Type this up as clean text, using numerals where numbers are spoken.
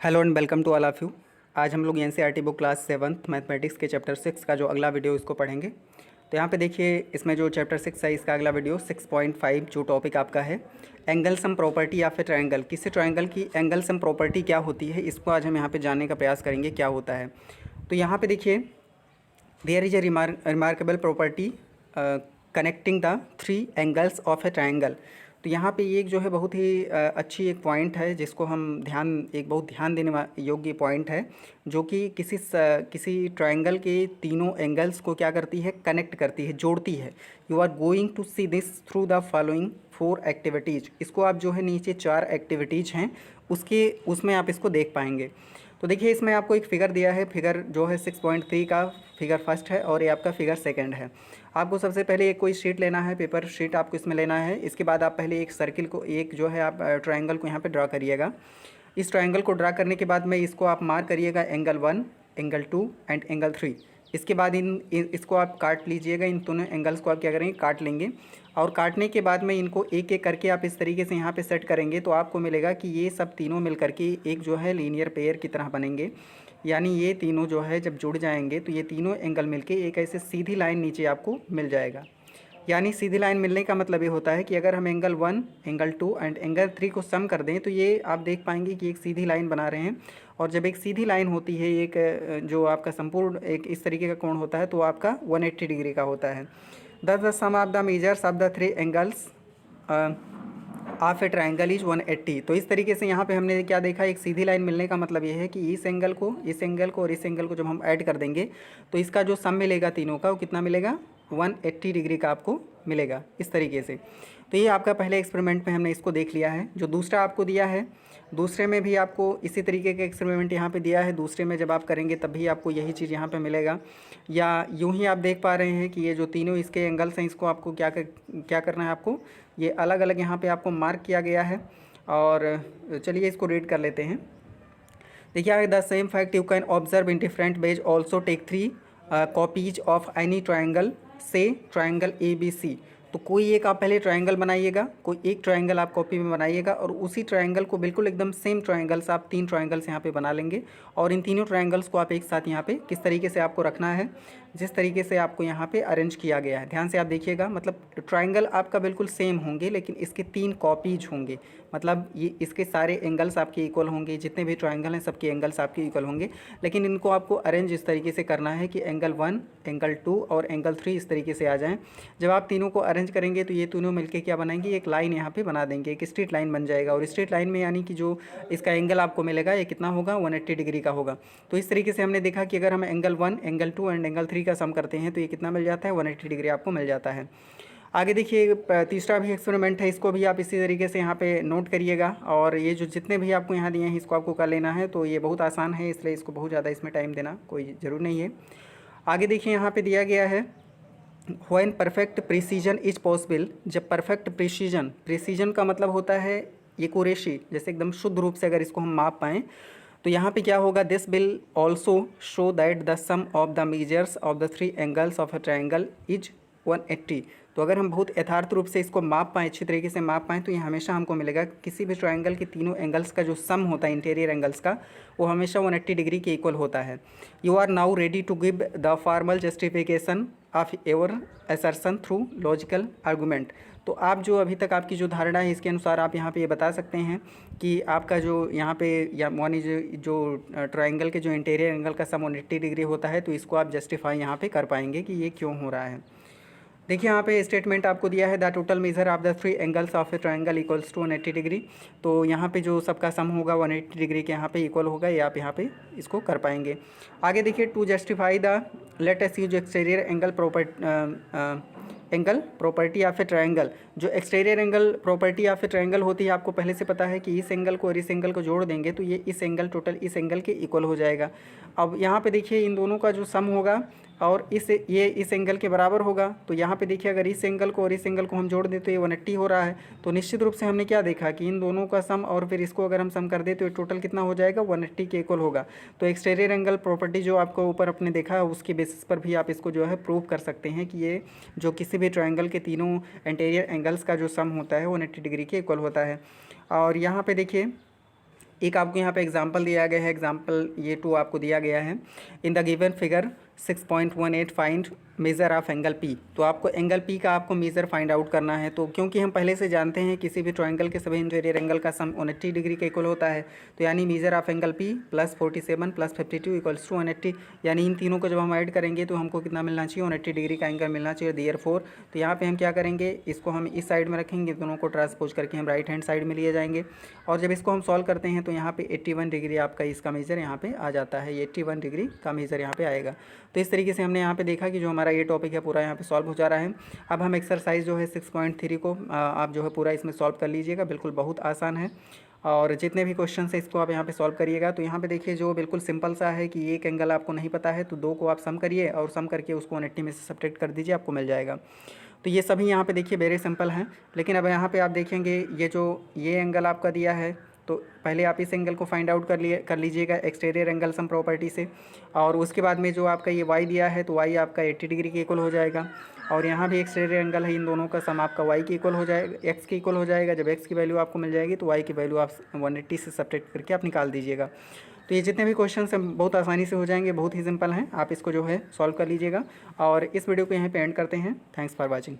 Hello and welcome to all of you. आज हम लोग NCERT book class 7th mathematics के चैप्टर 6 का जो अगला वीडियो इसको पढ़ेंगे। तो यहाँ पे देखिए, इसमें जो चैप्टर 6 है इसका अगला वीडियो 6.5 जो टॉपिक आपका है एंगल सम प्रॉपर्टी या फिर ट्रायंगल, किसी ट्रायंगल की एंगल सम प्रॉपर्टी क्या होती है, इसको आज हम यहाँ पे जानने का प्रयास करेंगे क्या होता है। तो यहाँ पे देखिए, there is a remarkable property connecting the three angles of a triangle. तो यहाँ पे एक जो है बहुत ही अच्छी एक पॉइंट है जिसको हम बहुत ध्यान देने योग्य पॉइंट है, जो कि किसी ट्रायंगल के तीनों एंगल्स को क्या करती है, कनेक्ट करती है, जोड़ती है। You are going to see this through the following 4 activities. इसको आप जो है नीचे 4 एक्टिविटीज़ हैं उसमें आप इसको देख पाएंगे। तो देखिए, इसमें आपको एक फिगर दिया है, फिगर जो है 6.3 का फिगर फर्स्ट है और ये आपका फिगर सेकंड है। आपको सबसे पहले एक कोई शीट लेना है, पेपर शीट आपको इसमें लेना है। इसके बाद आप पहले एक सर्किल को, एक जो है आप ट्रायंगल को यहाँ पे ड्रा करिएगा। इस ट्रायंगल को ड्रा करने के बाद में इसको आप मार्क करिएगा एंगल 1, एंगल 2 एंड एंगल 3। इसके बाद इसको आप काट लीजिएगा, इन दोनों एंगल्स को आप क्या करेंगे, काट लेंगे। और काटने के बाद में इनको एक एक करके आप इस तरीके से यहाँ पे सेट करेंगे तो आपको मिलेगा कि ये सब तीनों मिल करके एक जो है लीनियर पेयर की तरह बनेंगे। यानी ये तीनों जो है जब जुड़ जाएंगे तो ये तीनों एंगल मिलके एक ऐसे सीधी लाइन नीचे आपको मिल जाएगा। यानी सीधी लाइन मिलने का मतलब ये होता है कि अगर हम एंगल 1, एंगल 2 एंड एंगल 3 को सम कर दें तो ये आप देख पाएंगे कि एक सीधी लाइन बना रहे हैं। और जब एक सीधी लाइन होती है, एक जो आपका संपूर्ण एक इस तरीके का कोण होता है तो आपका 180 डिग्री का होता है। The sum of the measures of the 3 angles of a triangle is 180। तो इस तरीके से यहाँ पे हमने क्या देखा, एक सीधी लाइन मिलने का मतलब ये है कि इस एंगल को और इस एंगल को जब हम ऐड कर देंगे तो इसका जो सम मिलेगा तीनों का, वो कितना मिलेगा, 180 डिग्री का आपको मिलेगा इस तरीके से। तो ये आपका पहले एक्सपेरिमेंट में हमने इसको देख लिया है। जो दूसरा आपको दिया है, दूसरे में भी आपको इसी तरीके का एक्सपेरिमेंट यहाँ पे दिया है। दूसरे में जब आप करेंगे तब भी आपको यही चीज़ यहाँ पे मिलेगा। या यूँ ही आप देख पा रहे हैं कि ये जो तीनों इसके एंगल्स हैं, इसको आपको क्या करना है, आपको ये अलग अलग यहाँ पे आपको मार्क किया गया है। और चलिए इसको रीड कर लेते हैं। देखिए, the same fact you can observe in different ways also take 3 copies of any triangle से ट्रायंगल ABC। तो कोई एक आप पहले ट्रायंगल बनाइएगा, कोई एक ट्रायंगल आप कॉपी में बनाइएगा और उसी ट्रायंगल को बिल्कुल एकदम सेम ट्रायंगल्स आप 3 ट्रायंगल्स यहाँ पे बना लेंगे। और इन तीनों ट्रायंगल्स को आप एक साथ यहाँ पे किस तरीके से आपको रखना है, जिस तरीके से आपको यहाँ पे अरेंज किया गया है, ध्यान से आप देखिएगा। मतलब ट्रायंगल आपका बिल्कुल सेम होंगे लेकिन इसके 3 कॉपीज होंगे। मतलब ये इसके सारे एंगल्स आपके इक्वल होंगे, जितने भी ट्रायंगल हैं सबके एंगल्स आपके इक्वल होंगे। लेकिन इनको आपको अरेंज इस तरीके से करना है कि एंगल 1, एंगल 2 और एंगल 3 इस तरीके से आ जाएँ। जब आप तीनों को अरेंज करेंगे तो ये तीनों मिलके क्या बनाएंगे, एक लाइन यहाँ पे बना देंगे, एक स्ट्रेट लाइन बन जाएगा। और स्ट्रेट लाइन में यानी कि जो इसका एंगल आपको मिलेगा ये कितना होगा, 180 डिग्री का होगा। तो इस तरीके से हमने देखा कि अगर हम एंगल 1, एंगल 2 एंड एंगल 3 का सम करते हैं तो ये कितना मिल जाता है, 180 डिग्री आपको मिल जाता है। आगे देखिए, तीसरा भी एक्सपेरिमेंट है, इसको भी आप इसी तरीके से यहाँ पे नोट करिएगा। और ये जो जितने भी आपको यहाँ दिए हैं इसको आपको कर लेना है। तो ये बहुत आसान है, इसलिए इसको बहुत ज़्यादा इसमें टाइम देना कोई ज़रूर नहीं है। आगे देखिए, यहाँ पे दिया गया है when perfect precision is possible. जब परफेक्ट प्रिसीजन का मतलब होता है एक्यूरेसी, जैसे एकदम शुद्ध रूप से अगर इसको हम माप पाएँ तो यहाँ पे क्या होगा, this will also show that the sum of the measures of the 3 angles of a triangle is 180। तो अगर हम बहुत यथार्थ रूप से इसको माप पाएँ, अच्छी तरीके से माप पाएँ, तो ये हमेशा हमको मिलेगा किसी भी ट्रायंगल के तीनों एंगल्स का जो सम होता है इंटीरियर एंगल्स का, वो हमेशा 180 डिग्री के इक्वल होता है। You are now ready to give the formal justification of your assertion through logical argument. तो आप जो अभी तक आपकी जो धारणा है इसके अनुसार आप यहाँ पे ये बता सकते हैं कि आपका जो यहाँ पे या मान जो ट्रायंगल के जो इंटीरियर एंगल का सम 180 डिग्री होता है, तो इसको आप जस्टिफाई यहाँ पे कर पाएंगे कि ये क्यों हो रहा है। देखिए, यहाँ पे स्टेटमेंट आपको दिया है, the total measure of the 3 angles of a triangle equals to 180 degree. तो यहाँ पे जो सबका सम होगा 180 डिग्री के यहाँ पे इक्वल होगा, ये आप यहाँ पे इसको कर पाएंगे। आगे देखिए, to justify the let us use exterior angle property of a triangle. जो exterior angle property of a triangle होती है, आपको पहले से पता है कि इस एंगल को और इस एंगल को जोड़ देंगे तो ये इस एंगल टोटल इस एंगल के इक्वल हो जाएगा। अब यहाँ पे देखिए, इन दोनों का जो सम होगा और ये इस एंगल के बराबर होगा। तो यहाँ पे देखिए, अगर इस एंगल को और इस एंगल को हम जोड़ दें तो ये 180 हो रहा है। तो निश्चित रूप से हमने क्या देखा कि इन दोनों का सम और फिर इसको अगर हम सम कर दें तो ये टोटल कितना हो जाएगा, 180 के इक्वल होगा। तो एक्सटीरियर एंगल प्रॉपर्टी जो आपको ऊपर अपने देखा है उसके बेसिस पर भी आप इसको जो है प्रूव कर सकते हैं कि ये जो किसी भी ट्रायंगल के तीनों इंटीरियर एंगल्स का जो सम होता है 180 डिग्री के इक्वल होता है। और यहाँ पे देखिए, एक आपको यहाँ पे एग्जांपल दिया गया है, एग्जांपल ये 2 आपको दिया गया है। In the given figure 6.18 find measure of angle P. तो आपको एंगल पी का आपको मेज़र फाइंड आउट करना है। तो क्योंकि हम पहले से जानते हैं किसी भी ट्रायंगल के सभी इंटीरियर एंगल का सम 180 डिग्री के इक्वल होता है, तो यानी measure of angle P plus 47 plus 52 equals to 180, यानी इन तीनों को जब हम ऐड करेंगे तो हमको कितना मिलना चाहिए, 180 डिग्री का एंगल मिलना चाहिए। देयरफॉर तो यहाँ पे हम क्या करेंगे, इसको हम इस साइड में रखेंगे, दोनों को ट्रांसपोज करके हम राइट हैंड साइड में लिए जाएंगे। और जब इसको हम सॉल्व करते हैं तो यहाँ पे 81 डिग्री आपका इसका मेज़र यहाँ पे आ जाता है, ये 81 डिग्री का मेज़र यहाँ पे आएगा। तो इस तरीके से हमने यहाँ पे देखा कि जो हमारा ये टॉपिक है पूरा यहाँ पे सॉल्व हो जा रहा है। अब हम एक्सरसाइज जो है 6.3 को आप जो है पूरा इसमें सॉल्व कर लीजिएगा, बिल्कुल बहुत आसान है। और जितने भी क्वेश्चन है इसको आप यहाँ पे सॉल्व करिएगा। तो यहाँ पे देखिए जो बिल्कुल सिंपल सा है कि एक एंगल आपको नहीं पता है तो 2 को आप सम करिए और सम करके उसको 180 में से सब्ट्रैक्ट कर दीजिए, आपको मिल जाएगा। तो ये सभी यहाँ पे देखिए वेरी सिंपल हैं। लेकिन अब यहाँ पे आप देखेंगे ये एंगल आपका दिया है, तो पहले आप इस एंगल को फाइंड आउट कर लीजिएगा एक्सटीरियर एंगल सम प्रॉपर्टी से। और उसके बाद में जो आपका ये वाई दिया है तो वाई आपका 80 डिग्री के इक्वल हो जाएगा। और यहाँ भी एक्सटीरियर एंगल है, इन दोनों का सम आपका वाई के इक्वल हो जाएगा, एक्स के इक्वल हो जाएगा। जब एक्स की वैल्यू आपको मिल जाएगी तो वाई की वैल्यू आप 180 से सब्ट्रैक्ट करके आप निकाल दीजिएगा। तो ये जितने भी क्वेश्चन हैं बहुत आसानी से हो जाएंगे, बहुत ही सिंपल हैं। आप इसको जो है सॉल्व कर लीजिएगा। और इस वीडियो को यहीं पे एंड करते हैं। Thanks for watching.